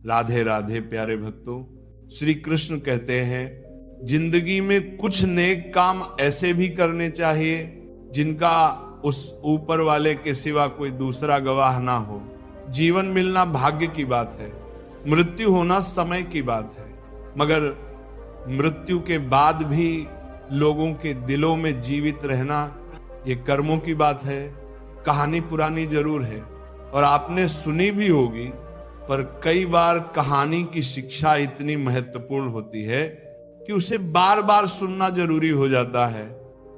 राधे राधे प्यारे भक्तों, श्री कृष्ण कहते हैं जिंदगी में कुछ नेक काम ऐसे भी करने चाहिए जिनका उस ऊपर वाले के सिवा कोई दूसरा गवाह ना हो। जीवन मिलना भाग्य की बात है, मृत्यु होना समय की बात है, मगर मृत्यु के बाद भी लोगों के दिलों में जीवित रहना ये कर्मों की बात है। कहानी पुरानी जरूर है और आपने सुनी भी होगी, पर कई बार कहानी की शिक्षा इतनी महत्वपूर्ण होती है कि उसे बार बार सुनना जरूरी हो जाता है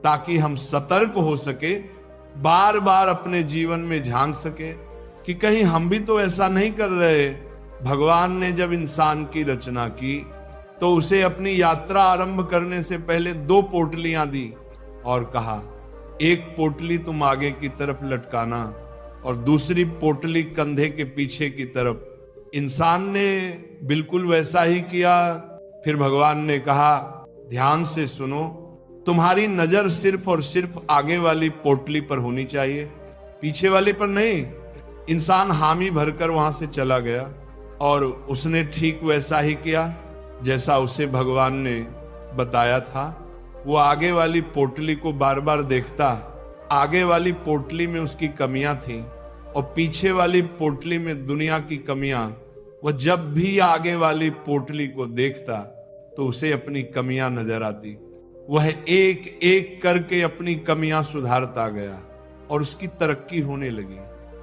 ताकि हम सतर्क हो सके, बार बार अपने जीवन में झांक सके कि कहीं हम भी तो ऐसा नहीं कर रहे। भगवान ने जब इंसान की रचना की तो उसे अपनी यात्रा आरंभ करने से पहले 2 पोटलियां दी और कहा, एक पोटली तुम आगे की तरफ लटकाना और दूसरी पोटली कंधे के पीछे की तरफ। इंसान ने बिल्कुल वैसा ही किया। फिर भगवान ने कहा, ध्यान से सुनो, तुम्हारी नजर सिर्फ और सिर्फ आगे वाली पोटली पर होनी चाहिए, पीछे वाली पर नहीं। इंसान हामी भरकर वहां से चला गया और उसने ठीक वैसा ही किया जैसा उसे भगवान ने बताया था। वो आगे वाली पोटली को बार बार देखता, आगे वाली पोटली में उसकी कमियां थी और पीछे वाली पोटली में दुनिया की कमियां। वह जब भी आगे वाली पोटली को देखता तो उसे अपनी कमियां नजर आती। वह एक एक करके अपनी कमियां सुधारता गया और उसकी तरक्की होने लगी।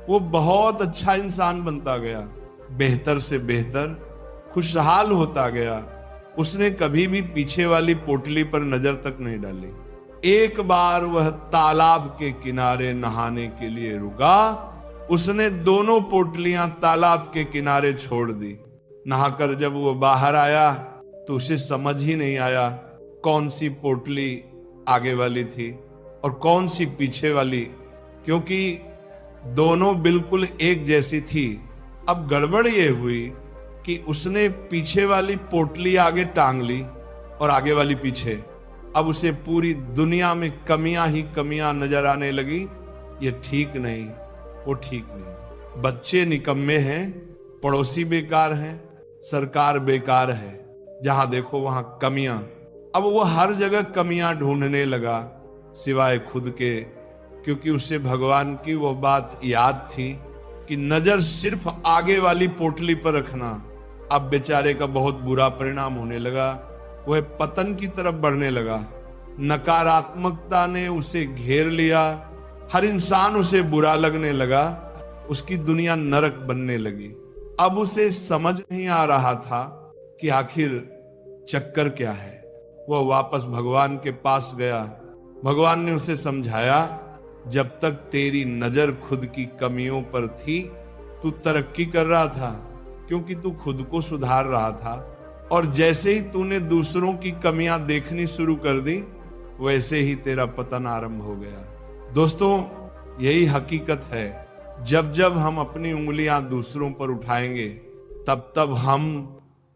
वो बहुत अच्छा इंसान बनता गया, बेहतर से बेहतर, खुशहाल होता गया। उसने कभी भी पीछे वाली पोटली पर नजर तक नहीं डाली। एक बार वह तालाब के किनारे नहाने के लिए रुका, उसने दोनों पोटलियां तालाब के किनारे छोड़ दी। नहाकर जब वो बाहर आया तो उसे समझ ही नहीं आया कौन सी पोटली आगे वाली थी और कौन सी पीछे वाली, क्योंकि दोनों बिल्कुल एक जैसी थी। अब गड़बड़ ये हुई कि उसने पीछे वाली पोटली आगे टांग ली और आगे वाली पीछे। अब उसे पूरी दुनिया में कमियां ही कमियां नजर आने लगी। ये ठीक नहीं, वो ठीक नहीं। बच्चे निकम्मे हैं, पड़ोसी बेकार हैं, सरकार बेकार है, जहां देखो वहां कमियां। अब वो हर जगह कमियां ढूंढने लगा सिवाय खुद के, क्योंकि उसे भगवान की वो बात याद थी कि नजर सिर्फ आगे वाली पोटली पर रखना। अब बेचारे का बहुत बुरा परिणाम होने लगा, वह पतन की तरफ बढ़ने लगा। नकारात्मकता ने उसे घेर लिया, हर इंसान उसे बुरा लगने लगा, उसकी दुनिया नरक बनने लगी। अब उसे समझ नहीं आ रहा था कि आखिर चक्कर क्या है। वह वापस भगवान के पास गया। भगवान ने उसे समझाया, जब तक तेरी नजर खुद की कमियों पर थी तू तरक्की कर रहा था, क्योंकि तू खुद को सुधार रहा था, और जैसे ही तूने दूसरों की कमियां देखनी शुरू कर दी वैसे ही तेरा पतन आरंभ हो गया। दोस्तों, यही हकीकत है। जब जब हम अपनी उंगलियां दूसरों पर उठाएंगे तब तब हम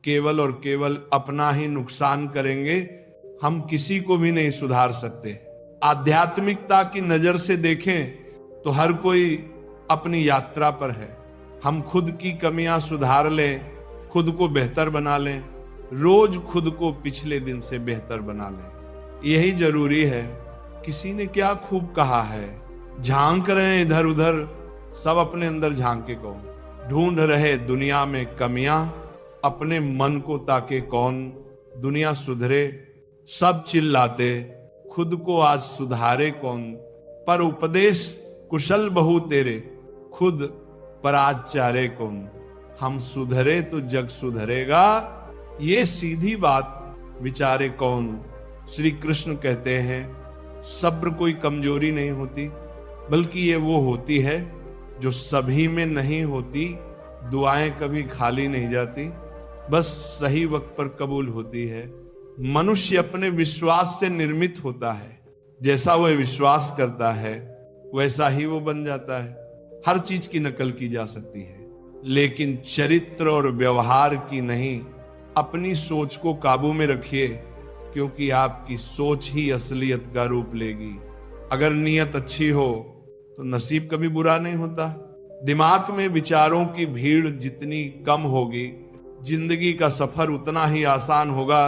केवल और केवल अपना ही नुकसान करेंगे, हम किसी को भी नहीं सुधार सकते। आध्यात्मिकता की नजर से देखें तो हर कोई अपनी यात्रा पर है। हम खुद की कमियां सुधार लें, खुद को बेहतर बना लें, रोज खुद को पिछले दिन से बेहतर बना लें, यही जरूरी है। किसी ने क्या खूब कहा है, झांक रहे हैं इधर उधर, सब अपने अंदर झांके कौन, ढूंढ रहे दुनिया में कमियां, अपने मन को ताके कौन, दुनिया सुधरे सब चिल्लाते, खुद को आज सुधारे कौन, पर उपदेश कुशल बहु तेरे, खुद पर आज चारे कौन। हम सुधरे तो जग सुधरेगा, ये सीधी बात विचारे कौन। श्री कृष्ण कहते हैं, सब्र कोई कमजोरी नहीं होती, बल्कि ये वो होती है जो सभी में नहीं होती। दुआएं कभी खाली नहीं जाती, बस सही वक्त पर कबूल होती है। मनुष्य अपने विश्वास से निर्मित होता है, जैसा वह विश्वास करता है वैसा ही वो बन जाता है। हर चीज की नकल की जा सकती है, लेकिन चरित्र और व्यवहार की नहीं। अपनी सोच को काबू में रखिए, क्योंकि आपकी सोच ही असलियत का रूप लेगी। अगर नीयत अच्छी हो तो नसीब कभी बुरा नहीं होता। दिमाग में विचारों की भीड़ जितनी कम होगी जिंदगी का सफर उतना ही आसान होगा।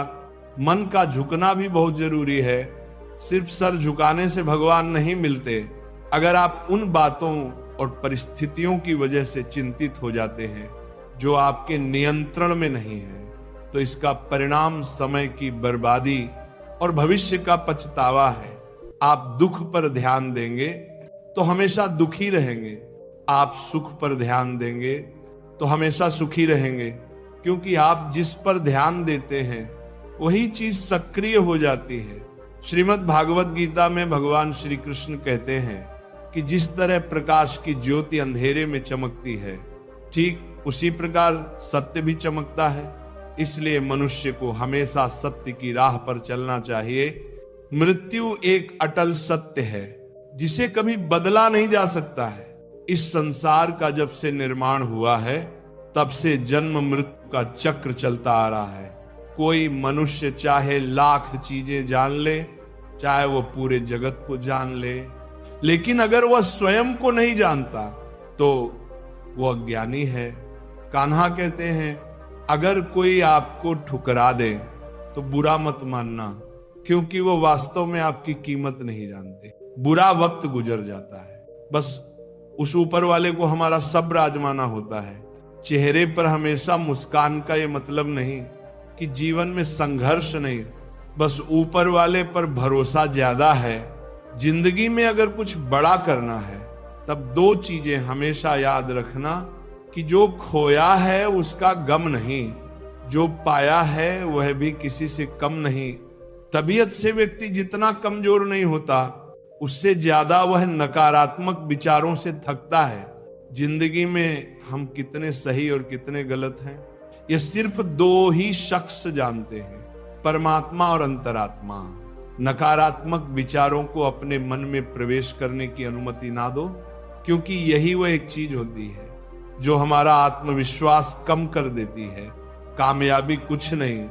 मन का झुकना भी बहुत जरूरी है। सिर्फ सर झुकाने से भगवान नहीं मिलते। अगर आप उन बातों और परिस्थितियों की वजह से चिंतित हो जाते हैं जो आपके नियंत्रण में नहीं है, तो इसका परिणाम समय की बर्बादी और भविष्य का पछतावा है। आप दुख पर ध्यान देंगे तो हमेशा दुखी रहेंगे। आप सुख पर ध्यान देंगे तो हमेशा सुखी रहेंगे, क्योंकि आप जिस पर ध्यान देते हैं वही चीज सक्रिय हो जाती है। श्रीमद् भागवत गीता में भगवान श्री कृष्ण कहते हैं कि जिस तरह प्रकाश की ज्योति अंधेरे में चमकती है, ठीक उसी प्रकार सत्य भी चमकता है। इसलिए मनुष्य को हमेशा सत्य की राह पर चलना चाहिए। मृत्यु एक अटल सत्य है जिसे कभी बदला नहीं जा सकता है। इस संसार का जब से निर्माण हुआ है तब से जन्म मृत्यु का चक्र चलता आ रहा है। कोई मनुष्य चाहे लाख चीजें जान ले, चाहे वो पूरे जगत को जान ले, लेकिन अगर वह स्वयं को नहीं जानता तो वो अज्ञानी है। कान्हा कहते हैं, अगर कोई आपको ठुकरा दे तो बुरा मत मानना, क्योंकि वो वास्तव में आपकी कीमत नहीं जानते। बुरा वक्त गुजर जाता है, बस उस ऊपर वाले को हमारा सब आजमाना होता है। चेहरे पर हमेशा मुस्कान का ये मतलब नहीं कि जीवन में संघर्ष नहीं, बस ऊपर वाले पर भरोसा ज्यादा है। जिंदगी में अगर कुछ बड़ा करना है तब दो चीजें हमेशा याद रखना कि जो खोया है उसका गम नहीं, जो पाया है वह भी किसी से कम नहीं। तबीयत से व्यक्ति जितना कमजोर नहीं होता, उससे ज्यादा वह नकारात्मक विचारों से थकता है। जिंदगी में हम कितने सही और कितने गलत हैं, यह सिर्फ दो ही शख्स जानते हैं, परमात्मा और अंतरात्मा। नकारात्मक विचारों को अपने मन में प्रवेश करने की अनुमति ना दो, क्योंकि यही वह एक चीज होती है जो हमारा आत्मविश्वास कम कर देती है। कामयाबी कुछ नहीं,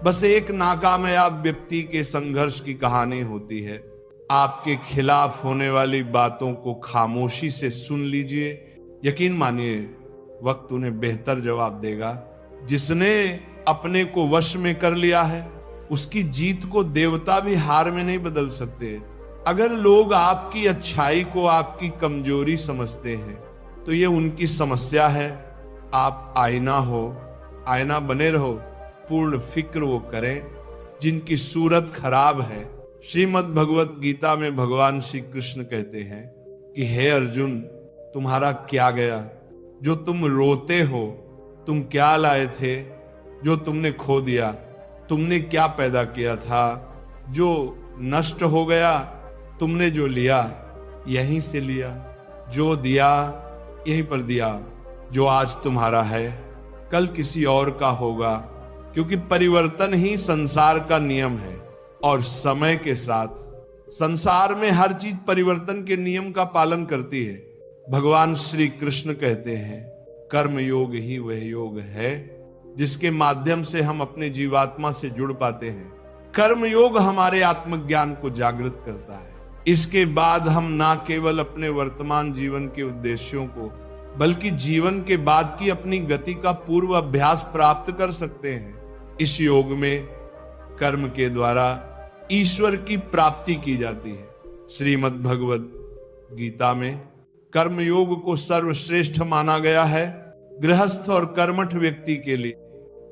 बस एक नाकामयाब व्यक्ति के संघर्ष की कहानी होती है। आपके खिलाफ होने वाली बातों को खामोशी से सुन लीजिए। यकीन मानिए, वक्त उन्हें बेहतर जवाब देगा। जिसने अपने को वश में कर लिया है, उसकी जीत को देवता भी हार में नहीं बदल सकते। अगर लोग आपकी अच्छाई को आपकी कमजोरी समझते हैं तो ये उनकी समस्या है। आप आईना हो, आईना बने रहो। पूर्ण फिक्र वो करें जिनकी सूरत खराब है। श्रीमद् भगवत गीता में भगवान श्री कृष्ण कहते हैं कि हे अर्जुन, तुम्हारा क्या गया जो तुम रोते हो? तुम क्या लाए थे जो तुमने खो दिया? तुमने क्या पैदा किया था जो नष्ट हो गया? तुमने जो लिया यहीं से लिया, जो दिया यहीं पर दिया। जो आज तुम्हारा है कल किसी और का होगा, क्योंकि परिवर्तन ही संसार का नियम है। और समय के साथ संसार में हर चीज परिवर्तन के नियम का पालन करती है। भगवान श्री कृष्ण कहते हैं, कर्म योग ही वह योग है जिसके माध्यम से हम अपने जीवात्मा से जुड़ पाते हैं। कर्म योग हमारे आत्मज्ञान को जागृत करता है। इसके बाद हम ना केवल अपने वर्तमान जीवन के उद्देश्यों को, बल्कि जीवन के बाद की अपनी गति का पूर्व अभ्यास प्राप्त कर सकते हैं। इस योग में कर्म के द्वारा ईश्वर की प्राप्ति की जाती है। श्रीमद् भगवत गीता में कर्म योग को सर्वश्रेष्ठ माना गया है। गृहस्थ और कर्मठ व्यक्ति के लिए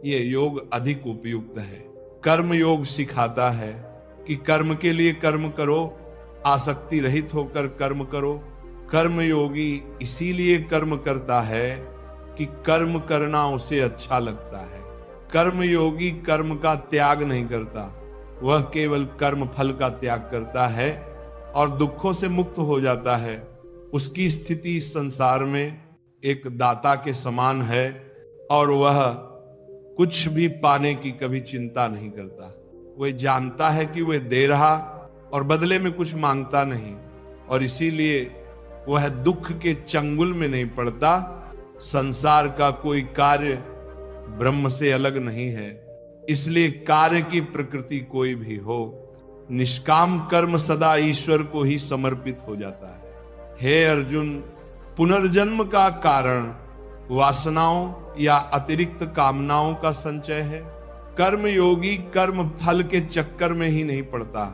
यह योग अधिक उपयुक्त है। कर्म योग सिखाता है कि कर्म के लिए कर्म करो, आसक्ति रहित होकर कर्म करो। कर्म योगी इसीलिए कर्म करता है कि कर्म करना उसे अच्छा लगता है। कर्म योगी कर्म का त्याग नहीं करता, वह केवल कर्म फल का त्याग करता है और दुखों से मुक्त हो जाता है। उसकी स्थिति इस संसार में एक दाता के समान है और वह कुछ भी पाने की कभी चिंता नहीं करता। वह जानता है कि वह दे रहा और बदले में कुछ मांगता नहीं, और इसीलिए वह दुख के चंगुल में नहीं पड़ता। संसार का कोई कार्य ब्रह्म से अलग नहीं है, इसलिए कार्य की प्रकृति कोई भी हो, निष्काम कर्म सदा ईश्वर को ही समर्पित हो जाता है। हे अर्जुन, पुनर्जन्म का कारण वासनाओं या अतिरिक्त कामनाओं का संचय है। कर्म योगी कर्म फल के चक्कर में ही नहीं पड़ता,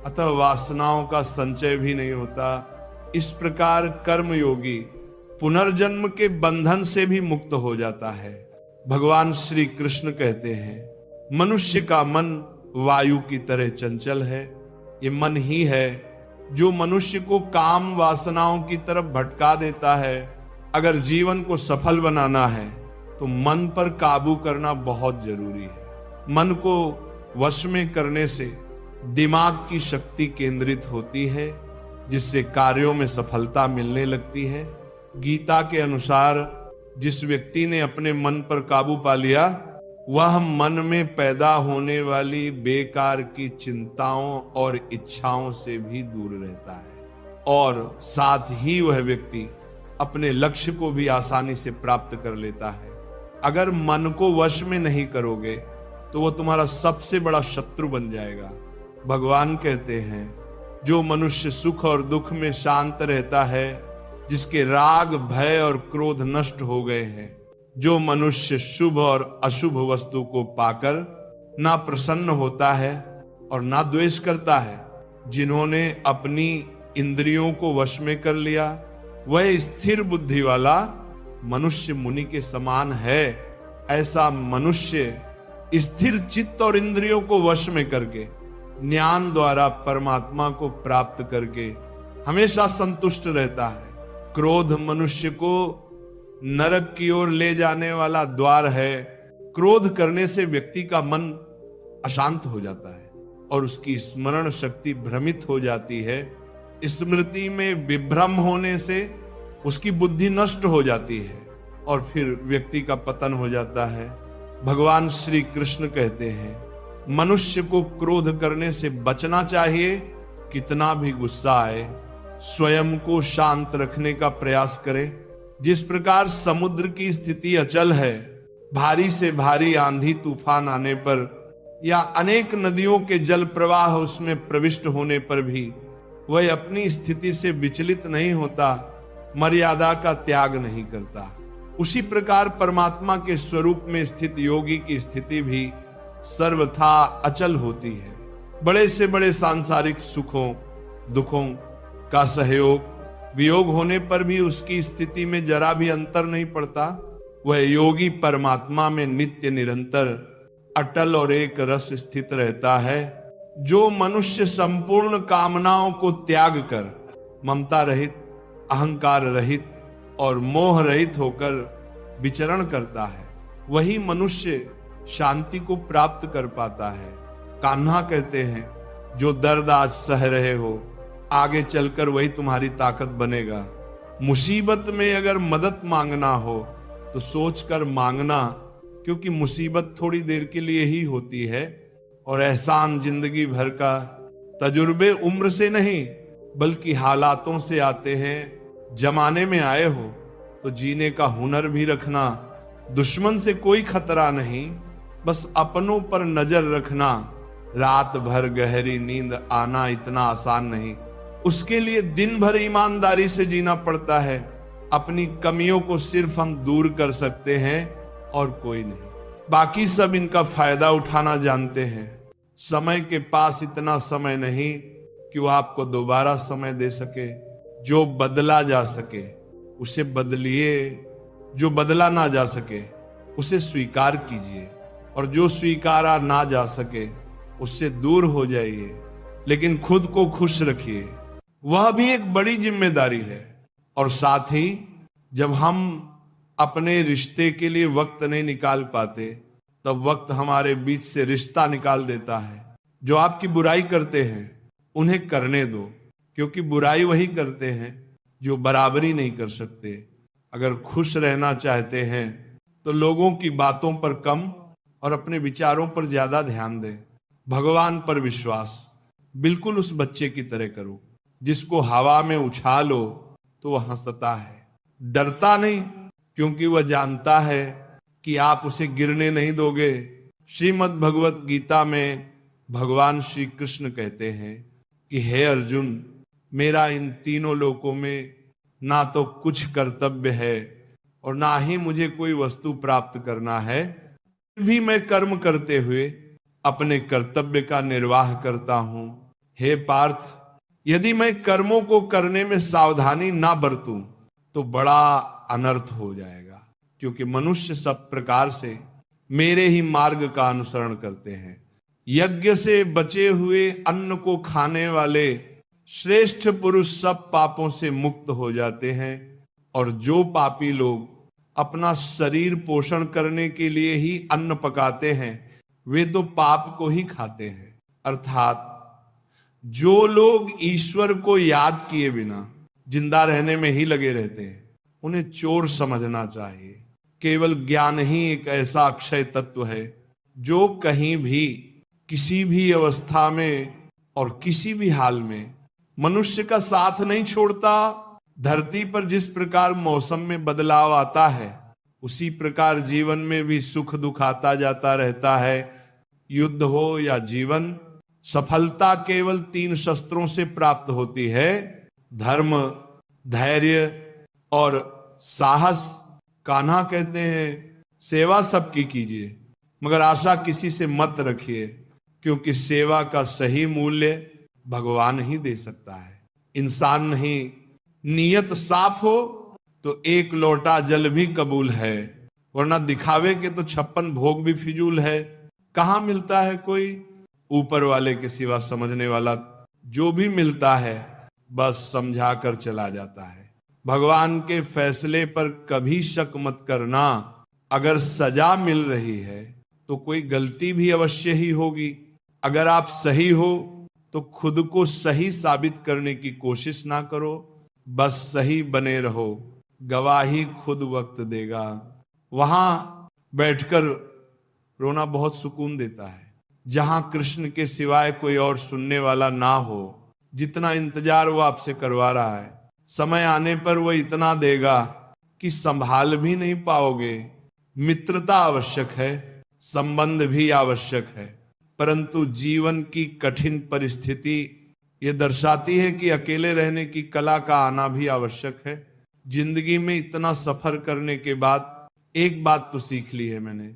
अतः वासनाओं का संचय भी नहीं होता। इस प्रकार कर्म योगी पुनर्जन्म के बंधन से भी मुक्त हो जाता है। भगवान श्री कृष्ण कहते हैं, मनुष्य का मन वायु की तरह चंचल है। ये मन ही है जो मनुष्य को काम वासनाओं की तरफ भटका देता है। अगर जीवन को सफल बनाना है तो मन पर काबू करना बहुत जरूरी है। मन को वश में करने से दिमाग की शक्ति केंद्रित होती है, जिससे कार्यों में सफलता मिलने लगती है। गीता के अनुसार जिस व्यक्ति ने अपने मन पर काबू पा लिया, वह मन में पैदा होने वाली बेकार की चिंताओं और इच्छाओं से भी दूर रहता है, और साथ ही वह व्यक्ति अपने लक्ष्य को भी आसानी से प्राप्त कर लेता है। अगर मन को वश में नहीं करोगे तो वह तुम्हारा सबसे बड़ा शत्रु बन जाएगा। भगवान कहते हैं, जो मनुष्य सुख और दुख में शांत रहता है, जिसके राग भय और क्रोध नष्ट हो गए हैं, जो मनुष्य शुभ और अशुभ वस्तु को पाकर ना प्रसन्न होता है और ना द्वेष करता है, जिन्होंने अपनी इंद्रियों को वश में कर लिया, वह स्थिर बुद्धि वाला मनुष्य मुनि के समान है। ऐसा मनुष्य स्थिर चित्त और इंद्रियों को वश में करके ज्ञान द्वारा परमात्मा को प्राप्त करके हमेशा संतुष्ट रहता है। क्रोध मनुष्य को नरक की ओर ले जाने वाला द्वार है। क्रोध करने से व्यक्ति का मन अशांत हो जाता है और उसकी स्मरण शक्ति भ्रमित हो जाती है। स्मृति में विभ्रम होने से उसकी बुद्धि नष्ट हो जाती है और फिर व्यक्ति का पतन हो जाता है। भगवान श्री कृष्ण कहते हैं, मनुष्य को क्रोध करने से बचना चाहिए। कितना भी गुस्सा आए, स्वयं को शांत रखने का प्रयास करे। जिस प्रकार समुद्र की स्थिति अचल है, भारी से भारी आंधी तूफान आने पर या अनेक नदियों के जल प्रवाह उसमें प्रविष्ट होने पर भी वह अपनी स्थिति से विचलित नहीं होता, मर्यादा का त्याग नहीं करता। उसी प्रकार परमात्मा के स्वरूप में स्थित योगी की स्थिति भी सर्वथा अचल होती है। बड़े से बड़े सांसारिक सुखों दुखों का सहयोग वियोग होने पर भी उसकी स्थिति में जरा भी अंतर नहीं पड़ता। वह योगी परमात्मा में नित्य निरंतर अटल और एक रस स्थित रहता है। जो मनुष्य संपूर्ण कामनाओं को त्याग कर ममता रहित, अहंकार रहित और मोह रहित होकर विचरण करता है, वही मनुष्य शांति को प्राप्त कर पाता है। कान्हा कहते हैं, जो दर्द आज सह रहे हो, आगे चलकर वही तुम्हारी ताकत बनेगा। मुसीबत में अगर मदद मांगना हो तो सोचकर मांगना, क्योंकि मुसीबत थोड़ी देर के लिए ही होती है और एहसान जिंदगी भर का। तजुर्बे उम्र से नहीं बल्कि हालातों से आते हैं। जमाने में आए हो तो जीने का हुनर भी रखना। दुश्मन से कोई खतरा नहीं, बस अपनों पर नजर रखना। रात भर गहरी नींद आना इतना आसान नहीं, उसके लिए दिन भर ईमानदारी से जीना पड़ता है। अपनी कमियों को सिर्फ हम दूर कर सकते हैं और कोई नहीं। बाकी सब इनका फायदा उठाना जानते हैं। समय के पास इतना समय नहीं कि वो आपको दोबारा समय दे सके। जो बदला जा सके उसे बदलिए, जो बदला ना जा सके उसे स्वीकार कीजिए, और जो स्वीकारा ना जा सके उससे दूर हो जाइए। लेकिन खुद को खुश रखिए, वह भी एक बड़ी जिम्मेदारी है। और साथ ही जब हम अपने रिश्ते के लिए वक्त नहीं निकाल पाते, तब वक्त हमारे बीच से रिश्ता निकाल देता है। जो आपकी बुराई करते हैं उन्हें करने दो, क्योंकि बुराई वही करते हैं जो बराबरी नहीं कर सकते। अगर खुश रहना चाहते हैं तो लोगों की बातों पर कम और अपने विचारों पर ज्यादा ध्यान दें। भगवान पर विश्वास बिल्कुल उस बच्चे की तरह करो जिसको हवा में उछालो तो वह हंसता है, डरता नहीं, क्योंकि वह जानता है कि आप उसे गिरने नहीं दोगे। श्रीमद् भगवत गीता में भगवान श्री कृष्ण कहते हैं कि हे अर्जुन, मेरा इन तीनों लोकों में ना तो कुछ कर्तव्य है और ना ही मुझे कोई वस्तु प्राप्त करना है, फिर भी मैं कर्म करते हुए अपने कर्तव्य का निर्वाह करता हूं। हे पार्थ, यदि मैं कर्मों को करने में सावधानी ना बरतूं तो बड़ा अनर्थ हो जाएगा, क्योंकि मनुष्य सब प्रकार से मेरे ही मार्ग का अनुसरण करते हैं। यज्ञ से बचे हुए अन्न को खाने वाले श्रेष्ठ पुरुष सब पापों से मुक्त हो जाते हैं, और जो पापी लोग अपना शरीर पोषण करने के लिए ही अन्न पकाते हैं वे तो पाप को ही खाते हैं। अर्थात जो लोग ईश्वर को याद किए बिना जिंदा रहने में ही लगे रहते हैं उन्हें चोर समझना चाहिए। केवल ज्ञान ही एक ऐसा अक्षय तत्व है जो कहीं भी, किसी भी अवस्था में और किसी भी हाल में मनुष्य का साथ नहीं छोड़ता। धरती पर जिस प्रकार मौसम में बदलाव आता है उसी प्रकार जीवन में भी सुख दुख आता जाता रहता है। युद्ध हो या जीवन, सफलता केवल 3 शस्त्रों से प्राप्त होती है: धर्म, धैर्य और साहस। कान्हा कहते हैं, सेवा सबकी कीजिए मगर आशा किसी से मत रखिए, क्योंकि सेवा का सही मूल्य भगवान ही दे सकता है, इंसान नहीं। नियत साफ हो तो 1 लोटा जल भी कबूल है, वरना दिखावे के तो 56 भोग भी फिजूल है। कहां मिलता है कोई ऊपर वाले के सिवा समझने वाला? जो भी मिलता है बस समझा कर चला जाता है। भगवान के फैसले पर कभी शक मत करना। अगर सजा मिल रही है तो कोई गलती भी अवश्य ही होगी। अगर आप सही हो तो खुद को सही साबित करने की कोशिश ना करो, बस सही बने रहो, गवाही खुद वक्त देगा। वहां बैठकर रोना बहुत सुकून देता है, जहां कृष्ण के सिवाय कोई और सुनने वाला ना हो। जितना इंतजार वो आपसे करवा रहा है, समय आने पर वो इतना देगा कि संभाल भी नहीं पाओगे। मित्रता आवश्यक है, संबंध भी आवश्यक है, परंतु जीवन की कठिन परिस्थिति ये दर्शाती है कि अकेले रहने की कला का आना भी आवश्यक है। जिंदगी में इतना सफर करने के बाद एक बात तो सीख ली है मैंने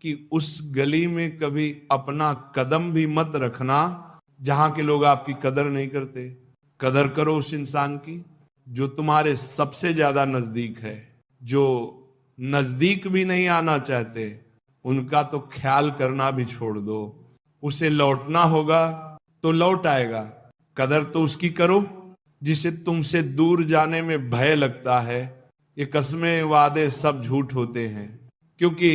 कि उस गली में कभी अपना कदम भी मत रखना जहां के लोग आपकी कदर नहीं करते। कदर करो उस इंसान की जो तुम्हारे सबसे ज्यादा नजदीक है। जो नजदीक भी नहीं आना चाहते उनका तो ख्याल करना भी छोड़ दो। उसे लौटना होगा तो लौट आएगा। कदर तो उसकी करो जिसे तुमसे दूर जाने में भय लगता है। ये कस्में वादे सब झूठ होते हैं, क्योंकि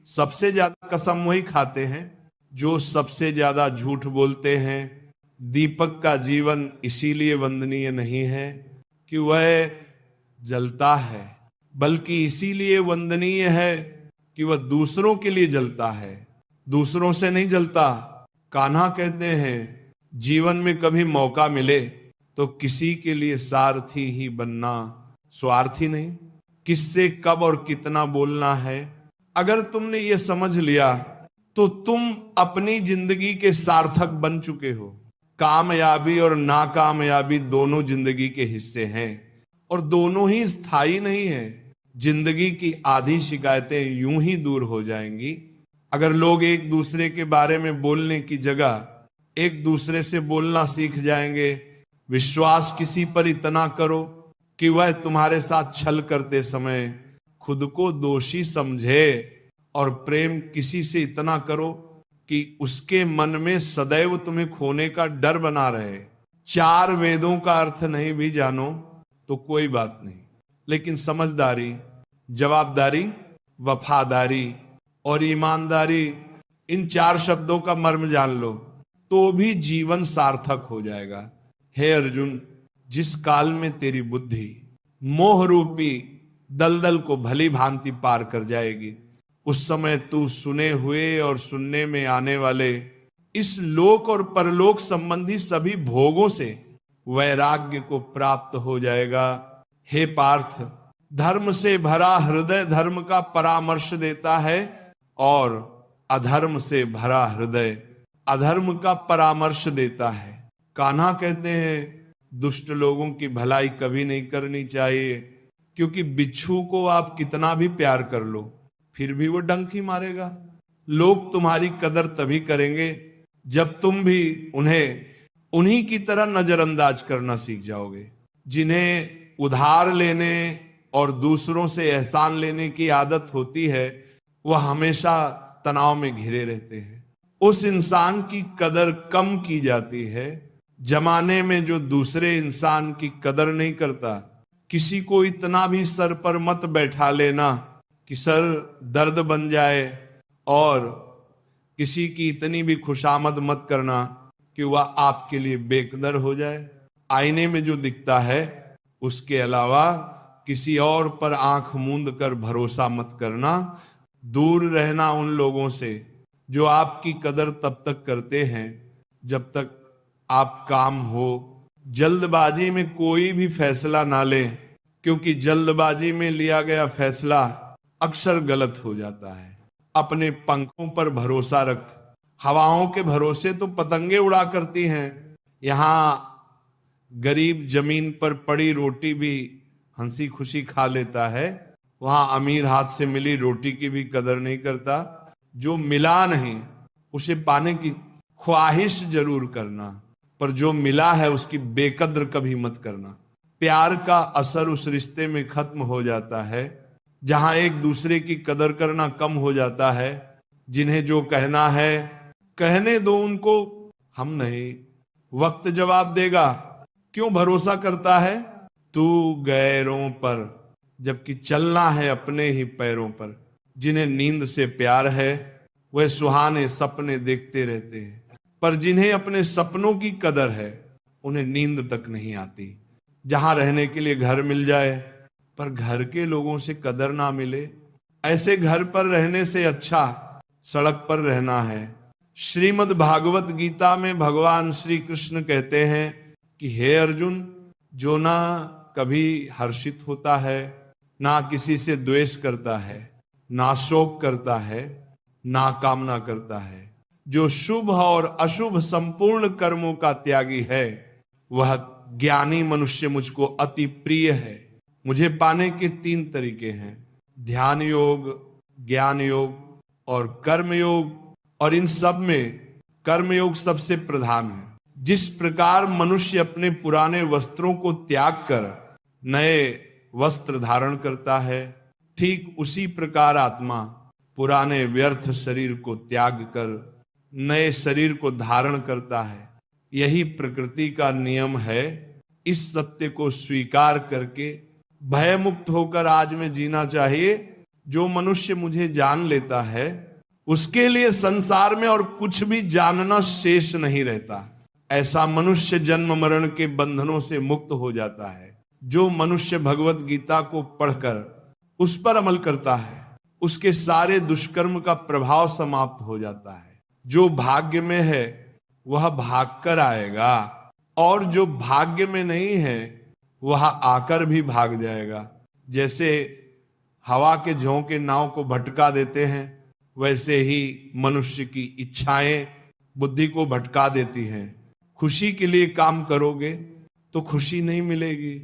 सबसे ज्यादा कसम वही खाते हैं जो सबसे ज्यादा झूठ बोलते हैं। दीपक का जीवन इसीलिए वंदनीय नहीं है कि वह जलता है, बल्कि इसीलिए वंदनीय है कि वह दूसरों के लिए जलता है, दूसरों से नहीं जलता। कान्हा कहते हैं, जीवन में कभी मौका मिले तो किसी के लिए सारथी ही बनना, स्वार्थी नहीं। किससे कब और कितना बोलना है, अगर तुमने ये समझ लिया तो तुम अपनी जिंदगी के सार्थक बन चुके हो। कामयाबी और नाकामयाबी दोनों जिंदगी के हिस्से हैं और दोनों ही स्थायी नहीं है। जिंदगी की आधी शिकायतें यूं ही दूर हो जाएंगी अगर लोग एक दूसरे के बारे में बोलने की जगह एक दूसरे से बोलना सीख जाएंगे। विश्वास किसी पर इतना करो कि वह तुम्हारे साथ छल करते समय खुद को दोषी समझे, और प्रेम किसी से इतना करो कि उसके मन में सदैव तुम्हें खोने का डर बना रहे। 4 वेदों का अर्थ नहीं भी जानो तो कोई बात नहीं, लेकिन समझदारी, जवाबदारी, वफादारी और ईमानदारी, इन 4 शब्दों का मर्म जान लो तो भी जीवन सार्थक हो जाएगा। हे अर्जुन, जिस काल में तेरी बुद्धि मोह रूपी दलदल को भली भांति पार कर जाएगी, उस समय तू सुने हुए और सुनने में आने वाले इस लोक और परलोक संबंधी सभी भोगों से वैराग्य को प्राप्त हो जाएगा। हे पार्थ, धर्म से भरा हृदय धर्म का परामर्श देता है और अधर्म से भरा हृदय अधर्म का परामर्श देता है। कान्हा कहते हैं, दुष्ट लोगों की भलाई कभी नहीं करनी चाहिए, क्योंकि बिच्छू को आप कितना भी प्यार कर लो फिर भी वो डंक ही मारेगा। लोग तुम्हारी कदर तभी करेंगे जब तुम भी उन्हें उन्हीं की तरह नजरअंदाज करना सीख जाओगे। जिन्हें उधार लेने और दूसरों से एहसान लेने की आदत होती है वह हमेशा तनाव में घिरे रहते हैं। उस इंसान की कदर कम की जाती है जमाने में जो दूसरे इंसान की कदर नहीं करता। किसी को इतना भी सर पर मत बैठा लेना कि सर दर्द बन जाए, और किसी की इतनी भी खुशामद मत करना कि वह आपके लिए बेकदर हो जाए। आईने में जो दिखता है उसके अलावा किसी और पर आंख मूंद कर भरोसा मत करना। दूर रहना उन लोगों से जो आपकी कदर तब तक करते हैं जब तक आप काम हो। जल्दबाजी में कोई भी फैसला ना लें, क्योंकि जल्दबाजी में लिया गया फैसला अक्सर गलत हो जाता है। अपने पंखों पर भरोसा रख। हवाओं के भरोसे तो पतंगे उड़ा करती हैं। यहां गरीब जमीन पर पड़ी रोटी भी हंसी खुशी खा लेता है, वहां अमीर हाथ से मिली रोटी की भी कदर नहीं करता। जो मिला नहीं उसे पाने की ख्वाहिश जरूर करना, पर जो मिला है उसकी बेकद्र कभी मत करना। प्यार का असर उस रिश्ते में खत्म हो जाता है जहां एक दूसरे की कदर करना कम हो जाता है। जिन्हें जो कहना है कहने दो उनको, हम नहीं। वक्त जवाब देगा। क्यों भरोसा करता है तू गैरों पर, जबकि चलना है अपने ही पैरों पर। जिन्हें नींद से प्यार है वह सुहाने सपने देखते रहते हैं, पर जिन्हें अपने सपनों की कदर है उन्हें नींद तक नहीं आती। जहां रहने के लिए घर मिल जाए पर घर के लोगों से कदर ना मिले, ऐसे घर पर रहने से अच्छा सड़क पर रहना है। श्रीमद् भागवत गीता में भगवान श्री कृष्ण कहते हैं कि हे अर्जुन, जो ना कभी हर्षित होता है, ना किसी से द्वेष करता है, ना शोक करता है, ना कामना करता है, जो शुभ और अशुभ संपूर्ण कर्मों का त्यागी है, वह ज्ञानी मनुष्य मुझको अति प्रिय है। मुझे पाने के 3 तरीके हैं, ध्यान योग, ज्ञान योग और कर्म योग। और इन सब में कर्म योग सबसे प्रधान है। जिस प्रकार मनुष्य अपने पुराने वस्त्रों को त्याग कर नए वस्त्र धारण करता है, ठीक उसी प्रकार आत्मा पुराने व्यर्थ शरीर को त्याग कर नए शरीर को धारण करता है। यही प्रकृति का नियम है। इस सत्य को स्वीकार करके भय मुक्त होकर आज में जीना चाहिए। जो मनुष्य मुझे जान लेता है उसके लिए संसार में और कुछ भी जानना शेष नहीं रहता। ऐसा मनुष्य जन्म मरण के बंधनों से मुक्त हो जाता है। जो मनुष्य भगवत गीता को पढ़कर उस पर अमल करता है उसके सारे दुष्कर्म का प्रभाव समाप्त हो जाता है। जो भाग्य में है वह भाग कर आएगा, और जो भाग्य में नहीं है वह आकर भी भाग जाएगा। जैसे हवा के झोंके नाव को भटका देते हैं, वैसे ही मनुष्य की इच्छाएं बुद्धि को भटका देती हैं। खुशी के लिए काम करोगे तो खुशी नहीं मिलेगी,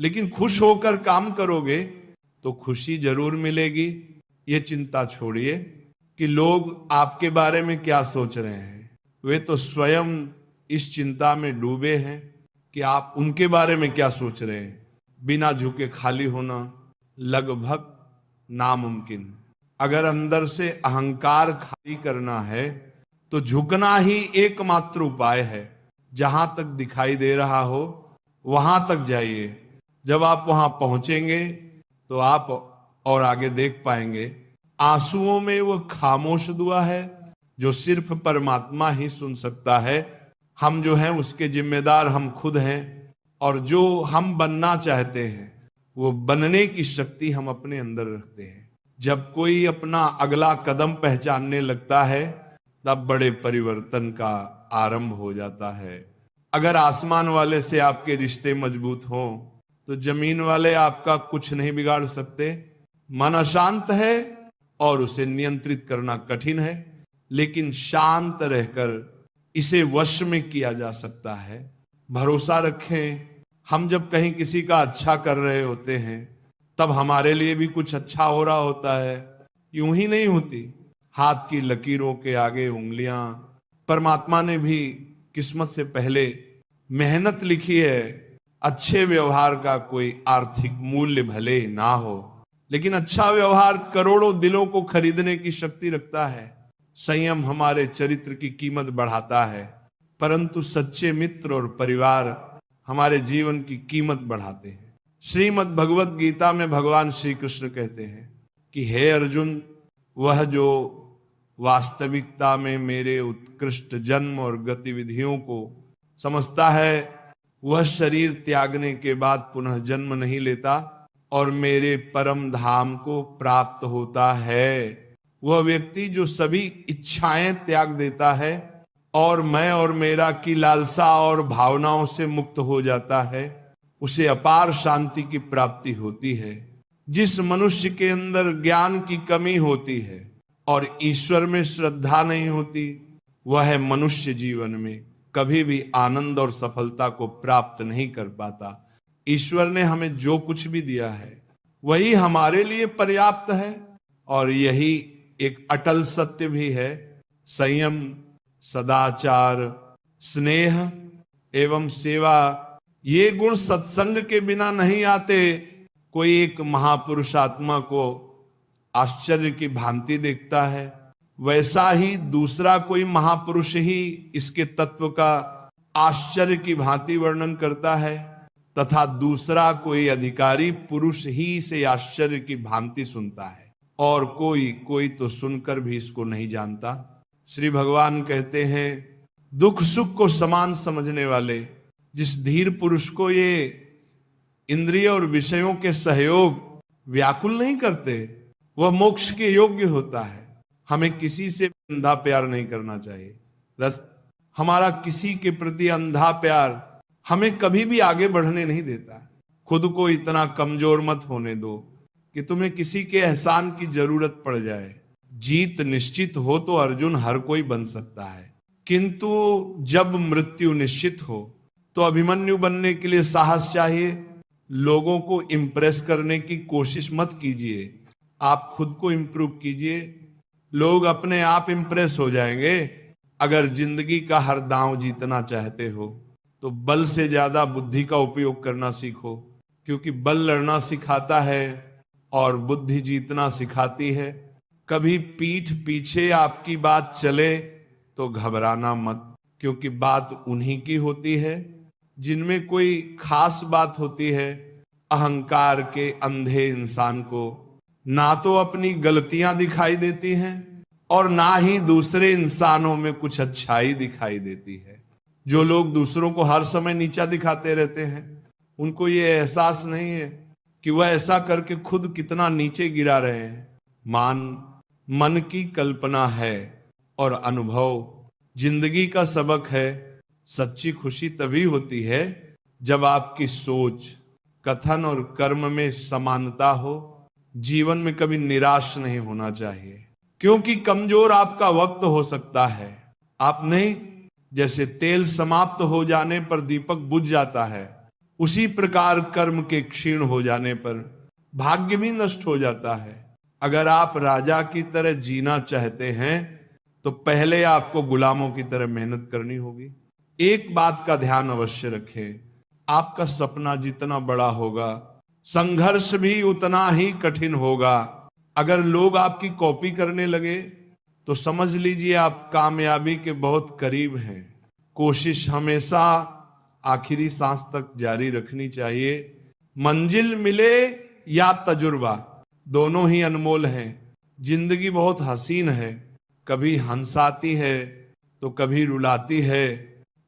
लेकिन खुश होकर काम करोगे तो खुशी जरूर मिलेगी। ये चिंता छोड़िए कि लोग आपके बारे में क्या सोच रहे हैं। वे तो स्वयं इस चिंता में डूबे हैं कि आप उनके बारे में क्या सोच रहे हैं। बिना झुके खाली होना लगभग नामुमकिन। अगर अंदर से अहंकार खाली करना है तो झुकना ही एकमात्र उपाय है। जहां तक दिखाई दे रहा हो वहां तक जाइए। जब आप वहां पहुंचेंगे तो आप और आगे देख पाएंगे। आंसुओं में वो खामोश दुआ है जो सिर्फ परमात्मा ही सुन सकता है। हम जो हैं उसके जिम्मेदार हम खुद हैं, और जो हम बनना चाहते हैं वो बनने की शक्ति हम अपने अंदर रखते हैं। जब कोई अपना अगला कदम पहचानने लगता है तब बड़े परिवर्तन का आरंभ हो जाता है। अगर आसमान वाले से आपके रिश्ते मजबूत हों तो जमीन वाले आपका कुछ नहीं बिगाड़ सकते। मन अशांत है और उसे नियंत्रित करना कठिन है, लेकिन शांत रहकर इसे वश में किया जा सकता है। भरोसा रखें। हम जब कहीं किसी का अच्छा कर रहे होते हैं तब हमारे लिए भी कुछ अच्छा हो रहा होता है। यूं ही नहीं होती। हाथ की लकीरों के आगे उंगलियां, परमात्मा ने भी किस्मत से पहले मेहनत लिखी है। अच्छे व्यवहार का कोई आर्थिक मूल्य भले ना हो, लेकिन अच्छा व्यवहार करोड़ों दिलों को खरीदने की शक्ति रखता है। संयम हमारे चरित्र की कीमत बढ़ाता है, परंतु सच्चे मित्र और परिवार हमारे जीवन की कीमत बढ़ाते हैं। श्रीमद् भगवत गीता में भगवान श्री कृष्ण कहते हैं कि हे अर्जुन, वह जो वास्तविकता में मेरे उत्कृष्ट जन्म और गतिविधियों को समझता है, वह शरीर त्यागने के बाद पुनः जन्म नहीं लेता और मेरे परम धाम को प्राप्त होता है। वह व्यक्ति जो सभी इच्छाएं त्याग देता है और मैं और मेरा की लालसा और भावनाओं से मुक्त हो जाता है, उसे अपार शांति की प्राप्ति होती है। जिस मनुष्य के अंदर ज्ञान की कमी होती है और ईश्वर में श्रद्धा नहीं होती, वह मनुष्य जीवन में कभी भी आनंद और सफलता को प्राप्त नहीं कर पाता। ईश्वर ने हमें जो कुछ भी दिया है वही हमारे लिए पर्याप्त है, और यही एक अटल सत्य भी है। संयम, सदाचार, स्नेह एवं सेवा, ये गुण सत्संग के बिना नहीं आते। कोई एक महापुरुष आत्मा को आश्चर्य की भांति देखता है, वैसा ही दूसरा कोई महापुरुष ही इसके तत्व का आश्चर्य की भांति वर्णन करता है, तथा दूसरा कोई अधिकारी पुरुष ही इसे आश्चर्य की भांति सुनता है, और कोई तो सुनकर भी इसको नहीं जानता। श्री भगवान कहते हैं, दुख सुख को समान समझने वाले जिस धीर पुरुष को ये इंद्रिय और विषयों के सहयोग व्याकुल नहीं करते, वह मोक्ष के योग्य होता है। हमें किसी से अंधा प्यार नहीं करना चाहिए। बस हमारा किसी के प्रति अंधा प्यार हमें कभी भी आगे बढ़ने नहीं देता। खुद को इतना कमजोर मत होने दो कि तुम्हें किसी के एहसान की जरूरत पड़ जाए। जीत निश्चित हो तो अर्जुन हर कोई बन सकता है, किंतु जब मृत्यु निश्चित हो तो अभिमन्यु बनने के लिए साहस चाहिए। लोगों को इंप्रेस करने की कोशिश मत कीजिए, आप खुद को इंप्रूव कीजिए। लोग अपने आप इंप्रेस हो जाएंगे। अगर जिंदगी का हर दांव जीतना चाहते हो तो बल से ज्यादा बुद्धि का उपयोग करना सीखो, क्योंकि बल लड़ना सिखाता है और बुद्धि जीतना सिखाती है। कभी पीठ पीछे आपकी बात चले तो घबराना मत, क्योंकि बात उन्हीं की होती है जिनमें कोई खास बात होती है। अहंकार के अंधे इंसान को ना तो अपनी गलतियां दिखाई देती हैं और ना ही दूसरे इंसानों में कुछ अच्छाई दिखाई देती है। जो लोग दूसरों को हर समय नीचा दिखाते रहते हैं, उनको ये एहसास नहीं है कि वह ऐसा करके खुद कितना नीचे गिरा रहे हैं। मन की कल्पना है और अनुभव जिंदगी का सबक है। सच्ची खुशी तभी होती है जब आपकी सोच, कथन और कर्म में समानता हो। जीवन में कभी निराश नहीं होना चाहिए, क्योंकि कमजोर आपका वक्त हो सकता है, आप नहीं। जैसे तेल समाप्त हो जाने पर दीपक बुझ जाता है, उसी प्रकार कर्म के क्षीण हो जाने पर भाग्य भी नष्ट हो जाता है। अगर आप राजा की तरह जीना चाहते हैं तो पहले आपको गुलामों की तरह मेहनत करनी होगी। एक बात का ध्यान अवश्य रखें, आपका सपना जितना बड़ा होगा, संघर्ष भी उतना ही कठिन होगा। अगर लोग आपकी कॉपी करने लगे तो समझ लीजिए आप कामयाबी के बहुत करीब हैं। कोशिश हमेशा आखिरी सांस तक जारी रखनी चाहिए। मंजिल मिले या तजुर्बा, दोनों ही अनमोल हैं। जिंदगी बहुत हसीन है, कभी हंसाती है तो कभी रुलाती है,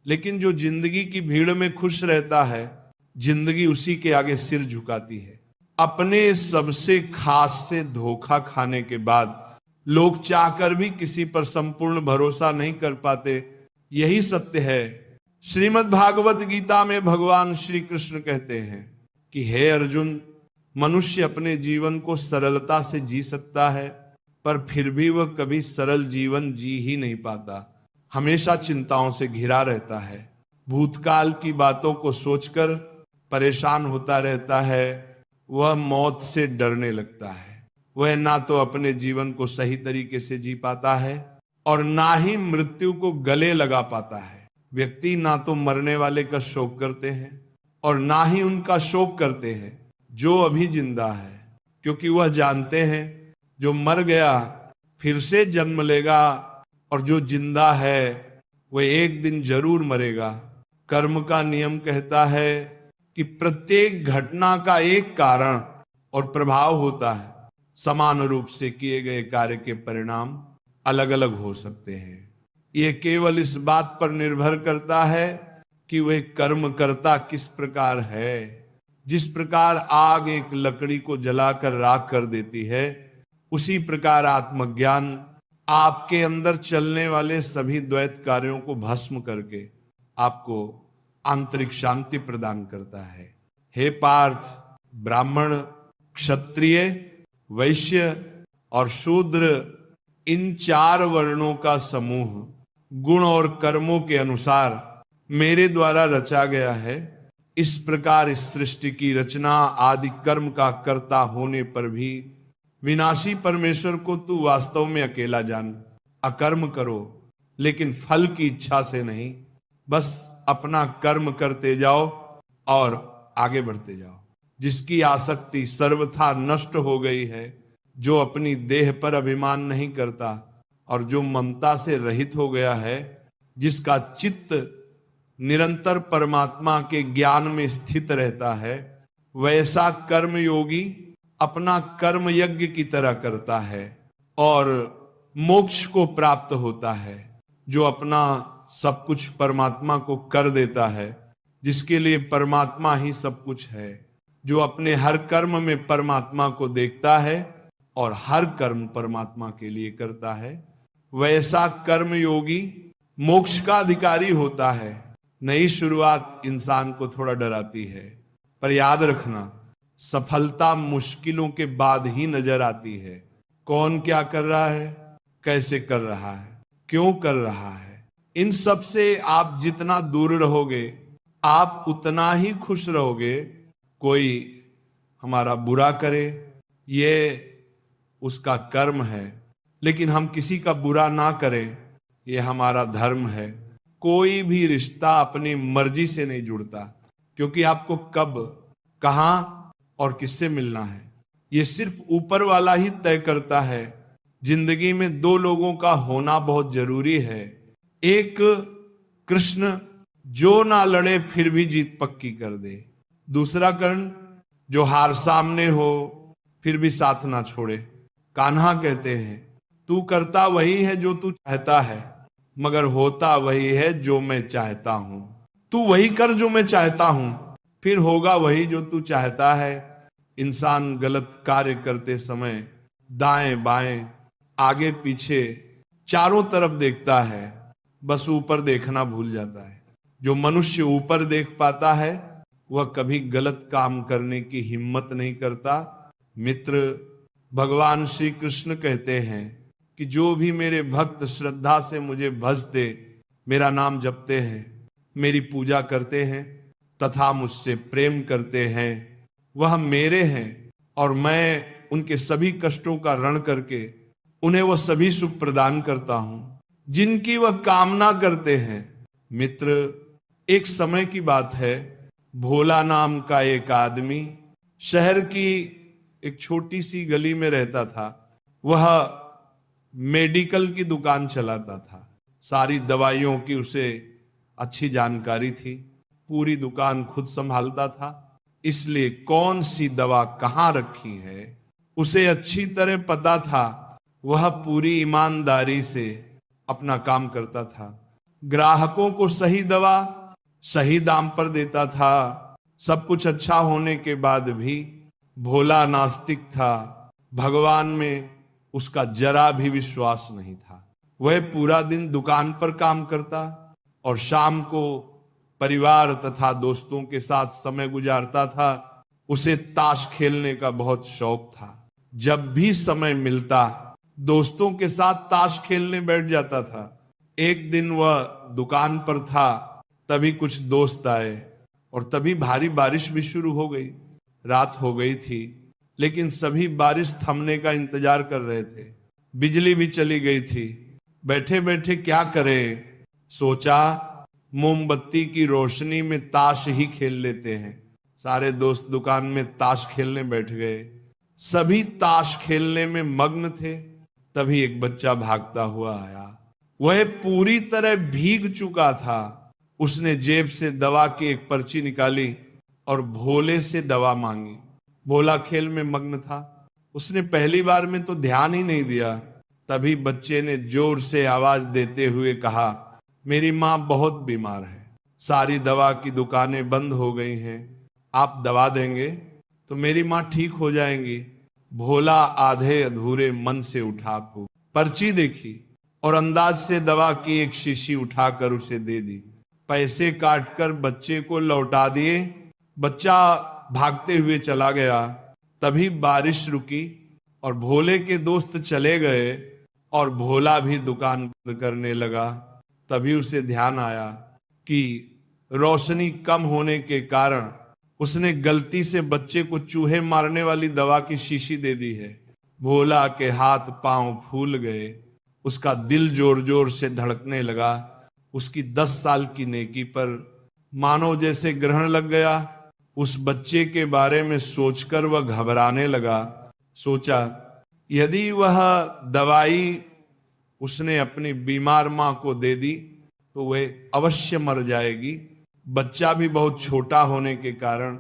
लेकिन जो जिंदगी की भीड़ में खुश रहता है, जिंदगी उसी के आगे सिर झुकाती है। अपने सबसे खास से धोखा खाने के बाद लोग चाहकर भी किसी पर संपूर्ण भरोसा नहीं कर पाते, यही सत्य है। श्रीमद् भागवत गीता में भगवान श्री कृष्ण कहते हैं कि हे अर्जुन, मनुष्य अपने जीवन को सरलता से जी सकता है, पर फिर भी वह कभी सरल जीवन जी ही नहीं पाता। हमेशा चिंताओं से घिरा रहता है, भूतकाल की बातों को सोचकर परेशान होता रहता है, वह मौत से डरने लगता है। वह ना तो अपने जीवन को सही तरीके से जी पाता है और ना ही मृत्यु को गले लगा पाता है। व्यक्ति ना तो मरने वाले का शोक करते हैं और ना ही उनका शोक करते हैं जो अभी जिंदा है, क्योंकि वह जानते हैं जो मर गया फिर से जन्म लेगा और जो जिंदा है वह एक दिन जरूर मरेगा। कर्म का नियम कहता है कि प्रत्येक घटना का एक कारण और प्रभाव होता है। समान रूप से किए गए कार्य के परिणाम अलग अलग हो सकते हैं। यह केवल इस बात पर निर्भर करता है कि वह कर्म करता किस प्रकार है। जिस प्रकार आग एक लकड़ी को जलाकर राख कर देती है, उसी प्रकार आत्मज्ञान आपके अंदर चलने वाले सभी द्वैत कार्यों को भस्म करके आपको आंतरिक शांति प्रदान करता है। हे पार्थ, ब्राह्मण, क्षत्रिय, वैश्य और शूद्र, इन 4 वर्णों का समूह गुण और कर्मों के अनुसार मेरे द्वारा रचा गया है। इस प्रकार इस सृष्टि की रचना आदि कर्म का कर्ता होने पर भी विनाशी परमेश्वर को तू वास्तव में अकेला जान। अकर्म करो, लेकिन फल की इच्छा से नहीं। बस अपना कर्म करते जाओ और आगे बढ़ते जाओ। जिसकी आसक्ति सर्वथा नष्ट हो गई है, जो अपनी देह पर अभिमान नहीं करता और जो ममता से रहित हो गया है, जिसका चित्त निरंतर परमात्मा के ज्ञान में स्थित रहता है, वैसा कर्म योगी अपना कर्म यज्ञ की तरह करता है और मोक्ष को प्राप्त होता है। जो अपना सब कुछ परमात्मा को कर देता है, जिसके लिए परमात्मा ही सब कुछ है, जो अपने हर कर्म में परमात्मा को देखता है और हर कर्म परमात्मा के लिए करता है, वैसा कर्म योगी मोक्ष का अधिकारी होता है। नई शुरुआत इंसान को थोड़ा डराती है, पर याद रखना सफलता मुश्किलों के बाद ही नजर आती है। कौन क्या कर रहा है, कैसे कर रहा है, क्यों कर रहा है, इन सब से आप जितना दूर रहोगे आप उतना ही खुश रहोगे। कोई हमारा बुरा करे ये उसका कर्म है, लेकिन हम किसी का बुरा ना करें ये हमारा धर्म है। कोई भी रिश्ता अपनी मर्जी से नहीं जुड़ता, क्योंकि आपको कब, कहां और किससे मिलना है ये सिर्फ ऊपर वाला ही तय करता है। जिंदगी में 2 लोगों का होना बहुत जरूरी है। एक कृष्ण जो ना लड़े फिर भी जीत पक्की कर दे। दूसरा कर्ण जो हार सामने हो फिर भी साथ ना छोड़े। कान्हा कहते हैं, तू करता वही है जो तू चाहता है, मगर होता वही है जो मैं चाहता हूं। तू वही कर जो मैं चाहता हूं, फिर होगा वही जो तू चाहता है। इंसान गलत कार्य करते समय दाएं बाएं आगे पीछे चारों तरफ देखता है, बस ऊपर देखना भूल जाता है। जो मनुष्य ऊपर देख पाता है वह कभी गलत काम करने की हिम्मत नहीं करता। मित्र, भगवान श्री कृष्ण कहते हैं कि जो भी मेरे भक्त श्रद्धा से मुझे भजते, मेरा नाम जपते हैं, मेरी पूजा करते हैं तथा मुझसे प्रेम करते हैं, वह मेरे हैं और मैं उनके सभी कष्टों का रण करके उन्हें वह सभी सुख प्रदान करता हूं जिनकी वह कामना करते हैं। मित्र, एक समय की बात है, भोला नाम का एक आदमी शहर की एक छोटी सी गली में रहता था। वह मेडिकल की दुकान चलाता था। सारी दवाइयों की उसे अच्छी जानकारी थी, पूरी दुकान खुद संभालता था, इसलिए कौन सी दवा कहां रखी है उसे अच्छी तरह पता था। वह पूरी ईमानदारी से अपना काम करता था, ग्राहकों को सही दवा सही दाम पर देता था। सब कुछ अच्छा होने के बाद भी भोला नास्तिक था, भगवान में उसका जरा भी विश्वास नहीं था। वह पूरा दिन दुकान पर काम करता और शाम को परिवार तथा दोस्तों के साथ समय गुजारता था। उसे ताश खेलने का बहुत शौक था। जब भी समय मिलता दोस्तों के साथ ताश खेलने बैठ जाता था। एक दिन वह दुकान पर था, तभी कुछ दोस्त आए और तभी भारी बारिश भी शुरू हो गई। रात हो गई थी, लेकिन सभी बारिश थमने का इंतजार कर रहे थे। बिजली भी चली गई थी। बैठे बैठे क्या करें, सोचा मोमबत्ती की रोशनी में ताश ही खेल लेते हैं। सारे दोस्त दुकान में ताश खेलने बैठ गए। सभी ताश खेलने में मग्न थे। तभी एक बच्चा भागता हुआ आया। वह पूरी तरह भीग चुका था। उसने जेब से दवा की एक पर्ची निकाली और भोले से दवा मांगी। भोला खेल में मग्न था। उसने पहली बार में तो ध्यान ही नहीं दिया। तभी बच्चे ने जोर से आवाज देते हुए कहा, मेरी माँ बहुत बीमार है, सारी दवा की दुकानें बंद हो गई हैं, आप दवा देंगे तो मेरी माँ ठीक हो जाएंगी। भोला आधे अधूरे मन से उठा, पर्ची देखी और अंदाज से दवा की एक शीशी उठाकर उसे दे दी। पैसे काटकर बच्चे को लौटा दिए। बच्चा भागते हुए चला गया। तभी बारिश रुकी और भोले के दोस्त चले गए और भोला भी दुकान बंद करने लगा। तभी उसे ध्यान आया कि रोशनी कम होने के कारण उसने गलती से बच्चे को चूहे मारने वाली दवा की शीशी दे दी है। भोला के हाथ पांव फूल गए। उसका दिल जोर जोर से धड़कने लगा। उसकी 10 साल की नेकी पर मानो जैसे ग्रहण लग गया। उस बच्चे के बारे में सोचकर वह घबराने लगा। सोचा, यदि वह दवाई उसने अपनी बीमार मां को दे दी तो वह अवश्य मर जाएगी। बच्चा भी बहुत छोटा होने के कारण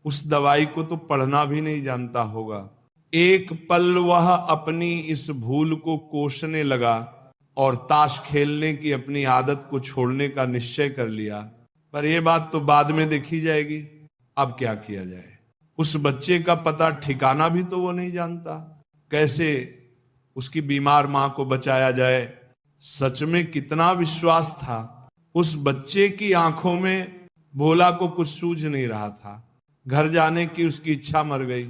उस दवाई को तो पढ़ना भी नहीं जानता होगा। एक पल वह अपनी इस भूल को कोसने लगा और ताश खेलने की अपनी आदत को छोड़ने का निश्चय कर लिया। पर यह बात तो बाद में देखी जाएगी। अब क्या किया जाए? उस बच्चे का पता ठिकाना भी तो वो नहीं जानता। कैसे उसकी बीमार मां को बचाया जाए? सच में कितना विश्वास था उस बच्चे की आंखों में। भोला को कुछ सूझ नहीं रहा था। घर जाने की उसकी इच्छा मर गई।